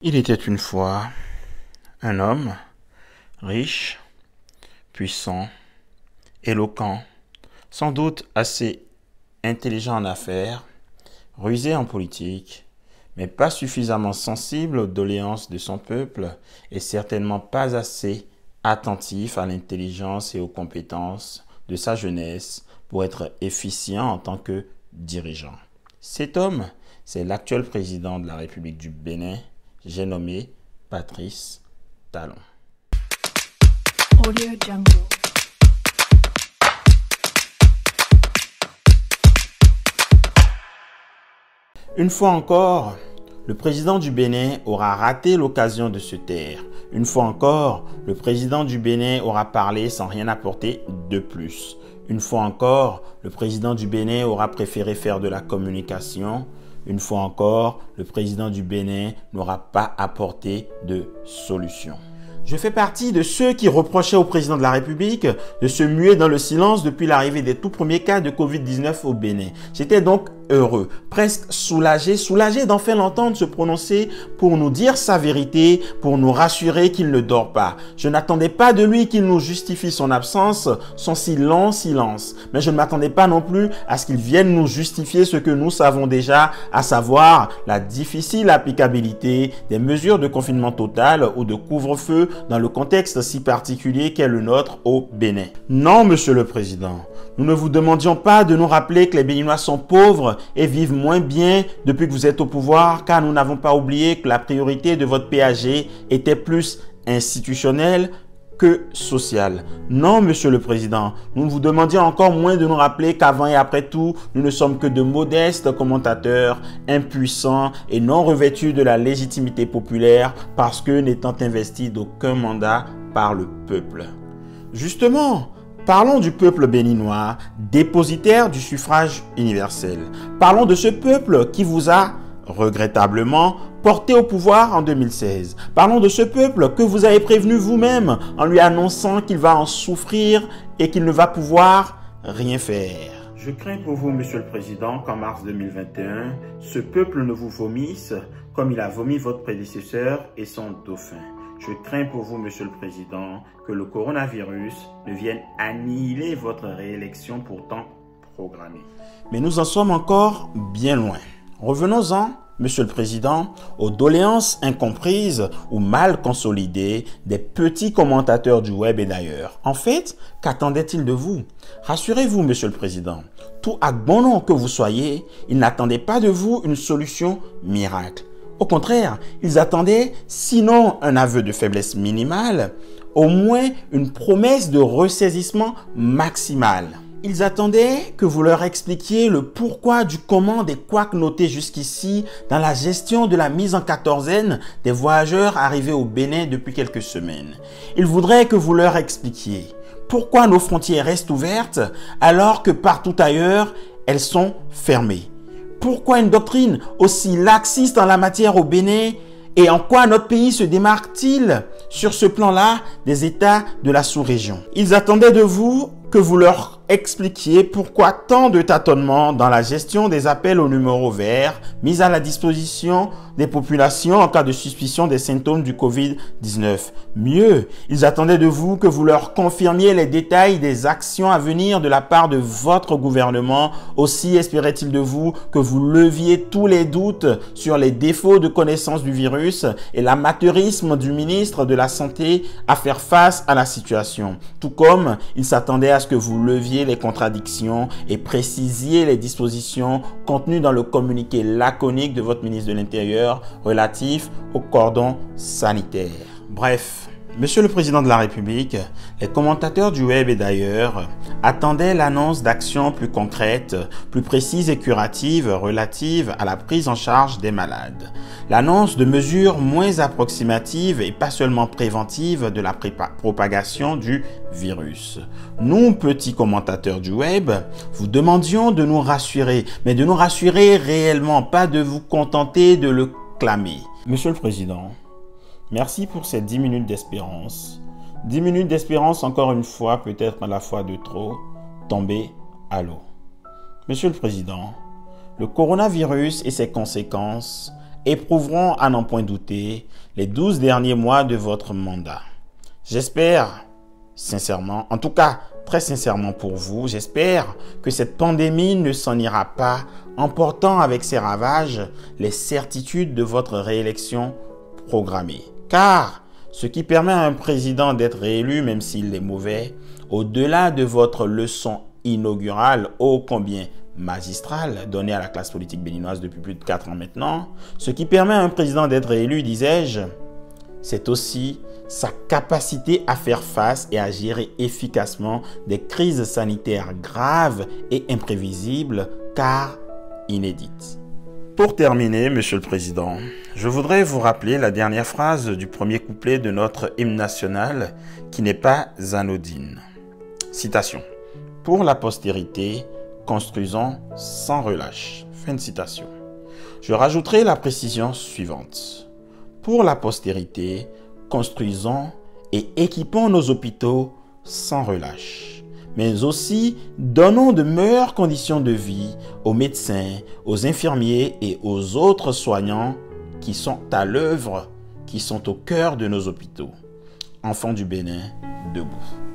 Il était une fois un homme riche, puissant, éloquent, sans doute assez intelligent en affaires, rusé en politique, mais pas suffisamment sensible aux doléances de son peuple et certainement pas assez attentif à l'intelligence et aux compétences de sa jeunesse pour être efficient en tant que dirigeant. Cet homme, c'est l'actuel président de la République du Bénin. J'ai nommé Patrice Talon. Audio Jungle. Une fois encore, le président du Bénin aura raté l'occasion de se taire. Une fois encore, le président du Bénin aura parlé sans rien apporter de plus. Une fois encore, le président du Bénin aura préféré faire de la communication. Une fois encore, le président du Bénin n'aura pas apporté de solution. Je fais partie de ceux qui reprochaient au président de la République de se muer dans le silence depuis l'arrivée des tout premiers cas de Covid-19 au Bénin. J'étais donc heureux, presque soulagé d'enfin l'entendre se prononcer pour nous dire sa vérité, pour nous rassurer qu'il ne dort pas. Je n'attendais pas de lui qu'il nous justifie son absence, son si long silence, mais je ne m'attendais pas non plus à ce qu'il vienne nous justifier ce que nous savons déjà, à savoir la difficile applicabilité des mesures de confinement total ou de couvre-feu dans le contexte si particulier qu'est le nôtre au Bénin. Non, Monsieur le Président, nous ne vous demandions pas de nous rappeler que les Béninois sont pauvres et vivent moins bien depuis que vous êtes au pouvoir, car nous n'avons pas oublié que la priorité de votre PAG était plus institutionnelle que sociale. Non, Monsieur le Président, nous vous demandions encore moins de nous rappeler qu'avant et après tout, nous ne sommes que de modestes commentateurs, impuissants et non revêtus de la légitimité populaire parce que n'étant investis d'aucun mandat par le peuple. Justement, parlons du peuple béninois, dépositaire du suffrage universel. Parlons de ce peuple qui vous a, regrettablement, porté au pouvoir en 2016. Parlons de ce peuple que vous avez prévenu vous-même en lui annonçant qu'il va en souffrir et qu'il ne va pouvoir rien faire. Je crains pour vous, Monsieur le Président, qu'en mars 2021, ce peuple ne vous vomisse comme il a vomi votre prédécesseur et son dauphin. Je crains pour vous, Monsieur le Président, que le coronavirus ne vienne annihiler votre réélection pourtant programmée. Mais nous en sommes encore bien loin. Revenons-en, Monsieur le Président, aux doléances incomprises ou mal consolidées des petits commentateurs du web et d'ailleurs. En fait, qu'attendaient-ils de vous? Rassurez-vous, Monsieur le Président, tout agbonon que vous soyez, ils n'attendaient pas de vous une solution miracle. Au contraire, ils attendaient, sinon un aveu de faiblesse minimale, au moins une promesse de ressaisissement maximal. Ils attendaient que vous leur expliquiez le pourquoi du comment des couacs notés jusqu'ici dans la gestion de la mise en quatorzaine des voyageurs arrivés au Bénin depuis quelques semaines. Ils voudraient que vous leur expliquiez pourquoi nos frontières restent ouvertes alors que partout ailleurs, elles sont fermées. Pourquoi une doctrine aussi laxiste en la matière au Bénin et en quoi notre pays se démarque-t-il sur ce plan-là des États de la sous-région? Ils attendaient de vous que vous leur expliquiez pourquoi tant de tâtonnements dans la gestion des appels au numéro vert mis à la disposition des populations en cas de suspicion des symptômes du Covid-19. Mieux, ils attendaient de vous que vous leur confirmiez les détails des actions à venir de la part de votre gouvernement. Aussi espéraient-ils de vous que vous leviez tous les doutes sur les défauts de connaissance du virus et l'amateurisme du ministre de la Santé à faire face à la situation. Tout comme ils s'attendaient à ce que vous leviez les contradictions et précisiez les dispositions contenues dans le communiqué laconique de votre ministre de l'Intérieur relatif au cordon sanitaire. Bref, Monsieur le Président de la République, les commentateurs du web et d'ailleurs attendaient l'annonce d'actions plus concrètes, plus précises et curatives relatives à la prise en charge des malades. L'annonce de mesures moins approximatives et pas seulement préventives de la propagation du virus. Nous, petits commentateurs du web, vous demandions de nous rassurer, mais de nous rassurer réellement, pas de vous contenter de le clamer. Monsieur le Président, merci pour ces 10 minutes d'espérance. 10 minutes d'espérance, encore une fois, peut-être à la fois de trop, tombées à l'eau. Monsieur le Président, le coronavirus et ses conséquences éprouveront, à n'en point douter, les 12 derniers mois de votre mandat. J'espère, sincèrement, en tout cas très sincèrement pour vous, j'espère que cette pandémie ne s'en ira pas, emportant avec ses ravages les certitudes de votre réélection programmée. Car ce qui permet à un président d'être réélu, même s'il est mauvais, au-delà de votre leçon inaugurale ô combien magistrale donnée à la classe politique béninoise depuis plus de 4 ans maintenant, ce qui permet à un président d'être réélu, disais-je, c'est aussi sa capacité à faire face et à gérer efficacement des crises sanitaires graves et imprévisibles, car inédites. Pour terminer, Monsieur le Président, je voudrais vous rappeler la dernière phrase du premier couplet de notre hymne national qui n'est pas anodine. Citation. « Pour la postérité, construisons sans relâche. » Fin de citation. Je rajouterai la précision suivante. Pour la postérité, construisons et équipons nos hôpitaux sans relâche. Mais aussi, donnons de meilleures conditions de vie aux médecins, aux infirmiers et aux autres soignants qui sont à l'œuvre, qui sont au cœur de nos hôpitaux. Enfants du Bénin, debout.